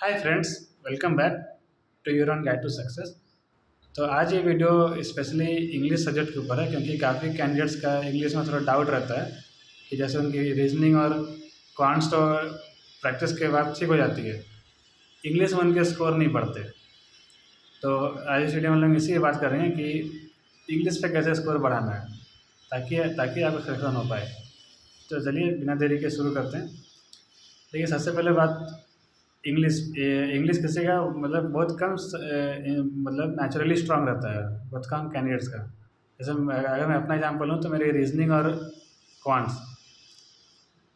Hi friends, welcome back to your own guide to success. तो आज ये video specially English subject के ऊपर है, क्योंकि काफ़ी कैंडिडेट्स का इंग्लिश में थोड़ा डाउट रहता है कि जैसे उनकी रीजनिंग और क्वांट्स तो प्रैक्टिस के बाद ठीक हो जाती है, इंग्लिश में उनके स्कोर नहीं बढ़ते। तो आज इस वीडियो में हम लोग इसी बात कर रहे हैं कि इंग्लिश पे कैसे स्कोर बढ़ाना है ताकि ताकि आपका सिलेक्शन हो पाए। तो चलिए बिना देरी के शुरू करते हैं। देखिए, सबसे पहले बात, इंग्लिश किसी का मतलब बहुत कम मतलब नेचुरली स्ट्रांग रहता है, बहुत कम कैंडिडेट्स का। जैसे अगर मैं अपना एग्जांपल लूँ तो मेरी रीजनिंग और क्वांट्स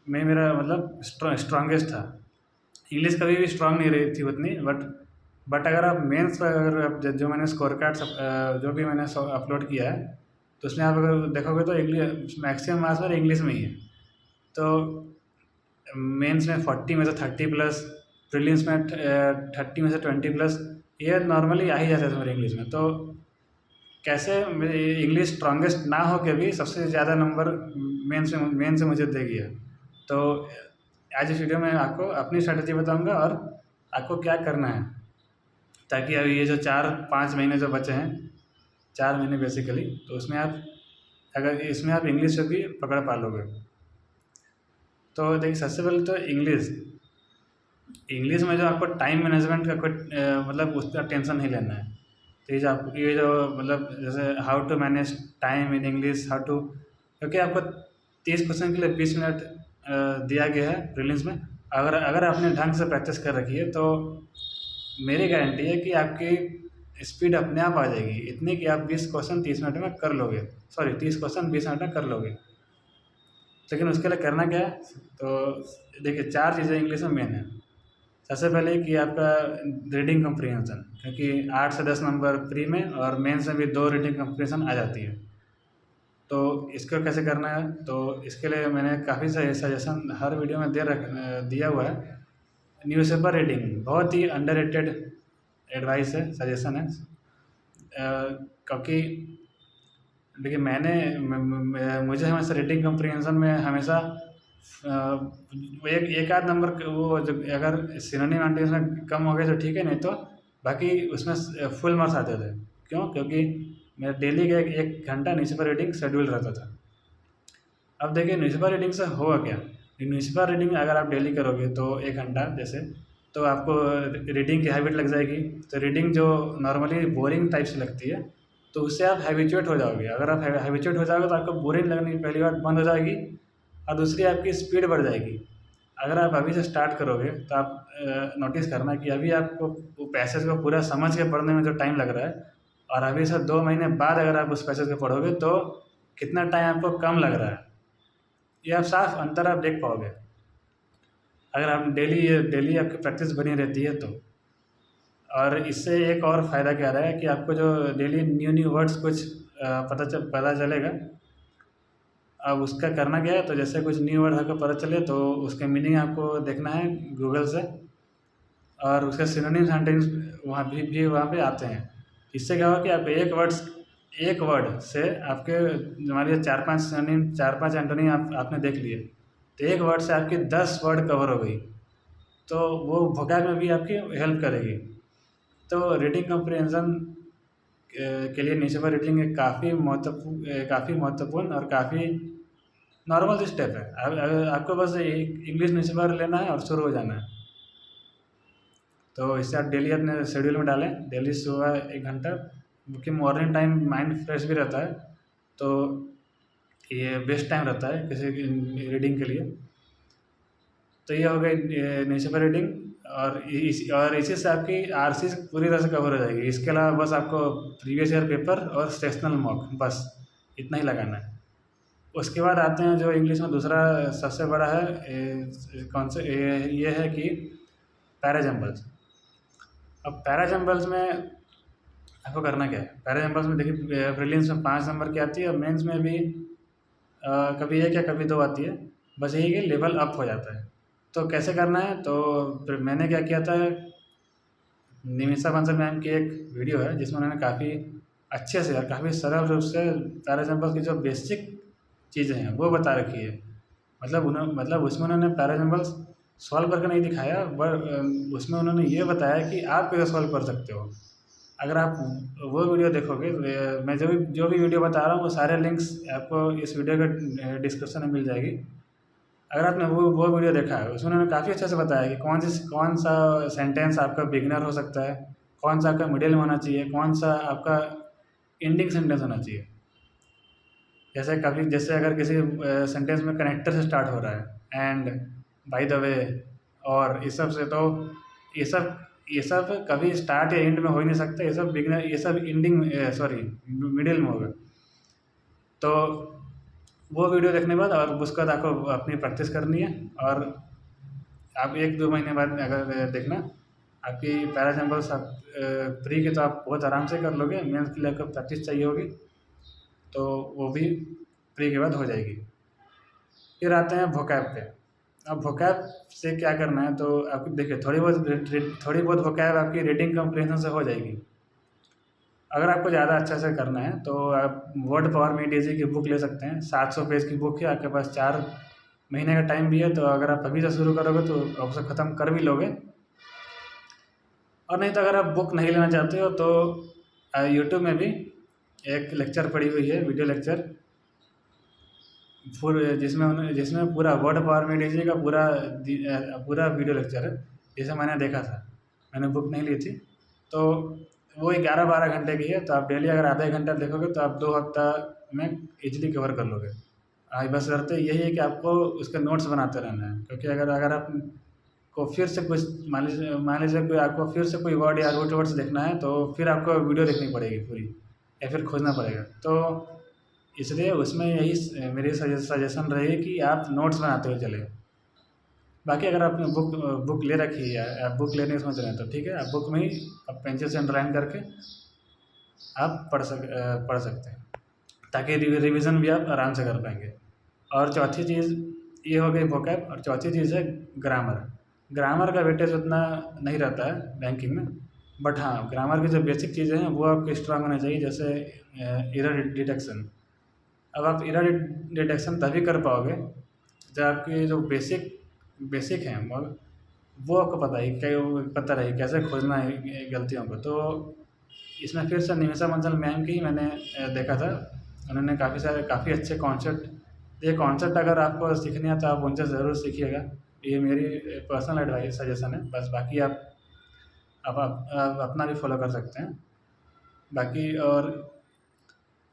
में मेरा मतलब स्ट्रांगेस्ट था। इंग्लिश कभी भी स्ट्रांग नहीं रही थी उतनी, बट अगर आप मेंस पर अगर आप जो मैंने स्कोर कार्ड्स जो भी मैंने अपलोड किया है, तो उसमें आप अगर देखोगे तो इंग्लिश मैक्सिमम मार्क्स मेरे इंग्लिश में ही है। तो मेंस में 40 में से 30+, प्रीलिम्स में 30 में से 20+, ये नॉर्मली आ ही जाता था मेरे इंग्लिश में। तो कैसे मेरी इंग्लिश स्ट्रांगेस्ट ना हो के भी सबसे ज़्यादा नंबर मेन से मुझे दे गया। तो आज इस वीडियो में आपको अपनी स्ट्रैटेजी बताऊंगा और आपको क्या करना है, ताकि अभी ये जो 4-5 महीने जो बचे हैं, 4 महीने बेसिकली, तो उसमें आप अगर इसमें आप इंग्लिश को भी पकड़ पा लोगे। तो देखिए, सबसे पहले तो इंग्लिश में जो आपको टाइम मैनेजमेंट का कोई मतलब उसका टेंशन नहीं लेना है। तो ये जो मतलब जैसे how to manage time in English, how to, क्योंकि आपको 30 क्वेश्चन के लिए 20 मिनट दिया गया है प्रीलिम्स में। अगर आपने ढंग से प्रैक्टिस कर रखी है तो मेरी गारंटी है कि आपकी स्पीड अपने आप आ जाएगी इतनी कि आप 20 क्वेश्चन 30 मिनट में कर लोगे। सॉरी, 30 क्वेश्चन 20 मिनट में कर लोगे। लेकिन उसके लिए करना क्या है? तो देखिए, 4 चीज़ें इंग्लिश में मेन है। सबसे पहले कि आपका रीडिंग कम्प्रीहेंशन, क्योंकि 8 से 10 नंबर प्री में और मेंस में भी 2 रीडिंग कम्प्रीहेंशन आ जाती है। तो इसको कैसे करना है, तो इसके लिए मैंने काफ़ी सारे सजेशन हर वीडियो में दिया हुआ है। न्यूज़पेपर रीडिंग बहुत ही अंडररेटेड एडवाइस है, सजेशन है। क्योंकि देखिए, मुझे हमेशा रीडिंग कम्प्रीहेंशन में हमेशा एक आध नंबर वो जो अगर सिनोनिम एंटोनिम्स में कम हो गए तो ठीक है, नहीं तो बाकी उसमें फुल मार्क्स आते थे। क्यों? क्योंकि मेरा डेली का 1 घंटा न्यूज़पेपर रीडिंग शेड्यूल रहता था। अब देखिए, न्यूज़पेपर रीडिंग से होगा क्या? न्यूज़पेपर रीडिंग अगर आप डेली करोगे तो 1 घंटा जैसे, तो आपको रीडिंग की हैबिट लग जाएगी। तो रीडिंग जो नॉर्मली बोरिंग टाइप से लगती है, तो उससे आप हैबिचुएट हो जाओगे। अगर आप हैबिचुएट हो जाओगे तो आपको बोरिंग लगने की पहली बात बंद हो जाएगी, और दूसरी आपकी स्पीड बढ़ जाएगी। अगर आप अभी से स्टार्ट करोगे तो आप नोटिस करना कि अभी आपको वो पैसेज को पूरा समझ के पढ़ने में जो टाइम लग रहा है, और अभी से 2 महीने बाद अगर आप उस पैसेज को पढ़ोगे तो कितना टाइम आपको कम लग रहा है, ये आप साफ अंतर आप देख पाओगे अगर आप डेली आपकी प्रैक्टिस बनी रहती है तो। और इससे एक और फ़ायदा क्या रहा है कि आपको जो डेली न्यू न्यू वर्ड्स कुछ पता चलेगा। अब उसका करना क्या है, तो जैसे कुछ न्यू वर्ड आपको पता चले तो उसके मीनिंग आपको देखना है गूगल से, और उसके सिनोनिम्स एंटोनिम्स वहाँ पे आते हैं। इससे क्या होगा कि आप एक वर्ड से आपके मान लीजिए 4-5 सिनोनिम 4-5 एंटोनिम आपने देख लिए, तो एक वर्ड से आपकी 10 वर्ड कवर हो गई। तो वो वोकैब में भी आपकी हेल्प करेगी। तो रीडिंग कम्प्रीहेंशन के लिए न्यूज़पेपर रीडिंग एक काफ़ी महत्वपूर्ण और काफ़ी नॉर्मल स्टेप है। आपको बस इंग्लिश न्यूज़पेपर लेना है और शुरू हो जाना है। तो इससे आप डेली अपने शेड्यूल में डालें, डेली सुबह 1 घंटा, क्योंकि मॉर्निंग टाइम माइंड फ्रेश भी रहता है, तो ये बेस्ट टाइम रहता है किसी रीडिंग के लिए। तो ये हो गई न्यूज़पेपर रीडिंग, और इसी से आपकी आरसी पूरी तरह से कवर हो जाएगी। इसके अलावा बस आपको प्रीवियस ईयर पेपर और सेक्शनल मॉक, बस इतना ही लगाना है। उसके बाद आते हैं जो इंग्लिश में दूसरा सबसे बड़ा है, कौन से ये है कि पैराजम्बल्स। अब पैराजम्बल्स में आपको करना क्या है? पैराजम्बल्स में देखिए, प्रीलिम्स में 5 नंबर की आती है और मेंस में भी कभी 1 या कभी 2 आती है। बस यही कि लेवल अप हो जाता है। तो कैसे करना है, तो फिर मैंने क्या किया था, निमिषा बंसल मैम की एक वीडियो है जिसमें उन्होंने काफ़ी अच्छे से और काफ़ी सरल रूप से पैराजम्बल्स की जो बेसिक चीज़ें हैं वो बता रखी है। मतलब उसमें उन्होंने पैराजम्बल्स सॉल्व करके नहीं दिखाया, उसमें उन्होंने ये बताया कि आप कैसे सॉल्व कर सकते हो। अगर आप वो वीडियो देखोगे, मैं जो भी वीडियो बता रहा हूँ वो सारे लिंक्स आपको इस वीडियो के डिस्क्रिप्शन में मिल जाएगी। अगर आपने वो वीडियो देखा है, उसमें उन्होंने काफ़ी अच्छे से बताया कि कौन सा सेंटेंस आपका बिगिनर हो सकता है, कौन सा आपका मिडिल में होना चाहिए, कौन सा आपका एंडिंग सेंटेंस होना चाहिए। जैसे अगर किसी सेंटेंस में कनेक्टर से स्टार्ट हो रहा है, एंड, बाय द वे, और इस सब से, तो ये सब ये सब कभी स्टार्ट या एंड में हो ही नहीं सकता। ये सब एंडिंग, सॉरी, मिडिल में होगा। तो वो वीडियो देखने के बाद और उसके बाद आपको अपनी प्रैक्टिस करनी है, और आप 1-2 महीने बाद अगर देखना, आपकी पैरा सैम्पल्स आप प्री के तो आप बहुत आराम से कर लोगे, मेंस के लिए आपको प्रैक्टिस चाहिए होगी, तो वो भी प्री के बाद हो जाएगी। फिर आते हैं वोकैब पे। अब वोकैब से क्या करना है, तो आप देखिए, थोड़ी बहुत वोकैब आपकी रीडिंग कॉम्प्रिहेंशन से हो जाएगी। अगर आपको ज़्यादा अच्छे से करना है तो आप वर्ड पावर मेड इजी की बुक ले सकते हैं। 700 पेज की बुक है, आपके पास 4 महीने का टाइम भी है, तो अगर आप अभी से शुरू करोगे तो आप उसे ख़त्म कर भी लोगे। और नहीं तो अगर आप बुक नहीं लेना चाहते हो तो यूट्यूब में भी एक लेक्चर पड़ी हुई है, वीडियो लेक्चर, जिसमें पूरा वर्ड पावर मेड इजी का पूरा वीडियो लेक्चर है, जिसे मैंने देखा था। मैंने बुक नहीं ली थी, तो वो 11-12 घंटे की है, तो आप डेली अगर आधा घंटा देखोगे तो आप 2 हफ्ता में ईज़िली कवर कर लोगे। बस शर्त यही है कि आपको उसके नोट्स बनाते रहना है, क्योंकि अगर आप को फिर से कुछ मान लीजिए कोई आपको फिर से कोई वर्ड या रूट वर्ड्स देखना है, तो फिर आपको वीडियो देखनी पड़ेगी पूरी, या फिर खोजना पड़ेगा। तो इसलिए उसमें यही मेरी सजेशन रहेगी कि आप नोट्स बनाते हुए चलें। बाकी अगर आपने बुक ले रखी है, आप बुक लेने की सोच रहे हैं, तो ठीक है, आप बुक में ही आप पेंसिल से अंडरलाइन करके आप पढ़ सकते हैं, ताकि रिवीजन भी आप आराम से कर पाएंगे। और चौथी चीज़ ये हो गई वोकैब, और चौथी चीज़ है ग्रामर। ग्रामर का वेटेज उतना नहीं रहता है बैंकिंग में, बट हाँ, ग्रामर की जो बेसिक चीज़ें हैं वो आपके स्ट्रांग होने चाहिए, जैसे एरर डिटेक्शन। अब आप एरर डिटेक्शन तभी कर पाओगे जब आपकी जो बेसिक हैं, मगर वो आपको पता रहे कैसे खोजना है गलतियों को। तो इसमें फिर से निमिषा मंसल मैम की मैंने देखा था, उन्होंने काफ़ी अच्छे कॉन्सेप्ट, ये कॉन्सेप्ट अगर आपको सीखने हैं तो आप उनसे ज़रूर सीखिएगा। ये मेरी पर्सनल एडवाइस सजेशन है, बस बाकी आप अपना भी फॉलो कर सकते हैं। बाकी और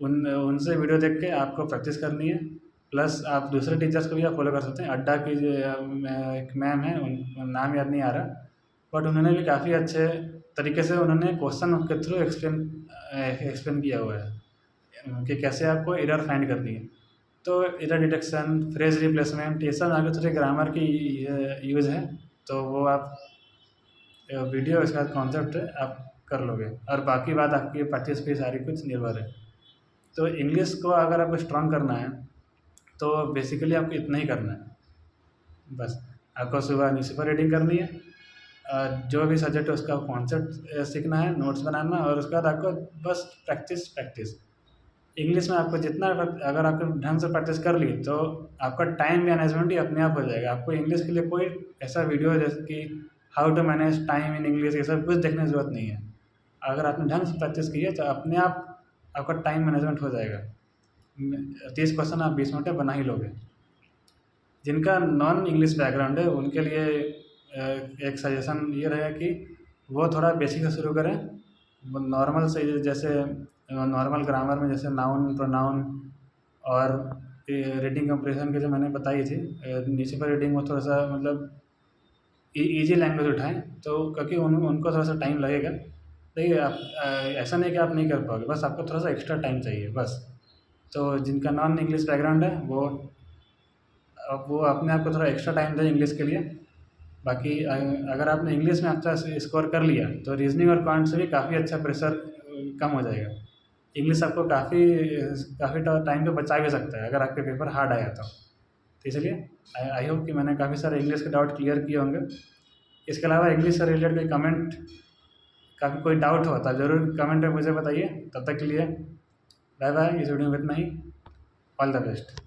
उनसे वीडियो देख के आपको प्रैक्टिस करनी है, प्लस आप दूसरे टीचर्स को भी आप फॉलो कर सकते हैं। अड्डा की जो एक मैम है, उन नाम याद नहीं आ रहा, बट उन्होंने भी काफ़ी अच्छे तरीके से उन्होंने क्वेश्चन के थ्रू एक्सप्लेन किया हुआ है कि कैसे आपको एरर फाइंड करनी है। तो एरर डिटेक्शन, फ्रेज रिप्लेसमेंट, ये सब आगे थोड़े ग्रामर की यूज़ है, तो वो आप वीडियो इसके बाद कॉन्सेप्ट आप कर लोगे, और बाकी बात आपकी प्रैक्टिस पे सारी कुछ निर्भर है। तो इंग्लिश को अगर आपको स्ट्रॉन्ग करना है तो बेसिकली आपको इतना ही करना है, बस आपको सुबह न्यूज़पेपर रीडिंग करनी है, जो भी सब्जेक्ट है उसका कॉन्सेप्ट सीखना है, नोट्स बनाना, और उसके बाद आपको बस प्रैक्टिस। इंग्लिश में आपको जितना अगर आपने ढंग से प्रैक्टिस कर ली तो आपका टाइम मैनेजमेंट ही अपने आप हो जाएगा। आपको इंग्लिश के लिए कोई ऐसा वीडियो जैसे कि how to manage time in English, ये सब कुछ देखने की ज़रूरत नहीं है। अगर आपने ढंग से प्रैक्टिस की है तो अपने आप आपका टाइम मैनेजमेंट हो जाएगा। 30 क्वेश्चन आप 20 मिनट में बना ही लोगे। जिनका नॉन इंग्लिश बैकग्राउंड है उनके लिए एक सजेशन ये रहेगा कि वो थोड़ा बेसिक से शुरू करें, नॉर्मल से, जैसे नॉर्मल ग्रामर में जैसे नाउन, प्रोनाउन और रीडिंग कंप्रेशन की जो मैंने बताई थी, नीचे पर रीडिंग में थोड़ा सा मतलब ईजी लैंग्वेज उठाएं, तो क्योंकि उनको थोड़ा सा टाइम लगेगा। देखिए, आप ऐसा नहीं कि आप नहीं कर पाओगे, बस आपको थोड़ा सा एक्स्ट्रा टाइम चाहिए बस। तो जिनका नॉन इंग्लिश बैकग्राउंड है वो अपने आप को थोड़ा एक्स्ट्रा टाइम दें इंग्लिश के लिए। बाकी अगर आपने इंग्लिश में अच्छा स्कोर कर लिया तो रीजनिंग और क्वांट से भी काफ़ी अच्छा प्रेशर कम हो जाएगा। इंग्लिश आपको काफ़ी टाइम पे बचा भी सकता है अगर आपके पेपर हार्ड आया तो इसलिए आई होप कि मैंने काफ़ी सारे इंग्लिश के डाउट क्लियर किए होंगे। इसके अलावा इंग्लिश से रिलेटेड कोई कमेंट, काफ़ी कोई डाउट हो तो ज़रूर कमेंट में मुझे बताइए। तब तक के लिए बाय बाय। इस वीडियो में इतना ही। All the best.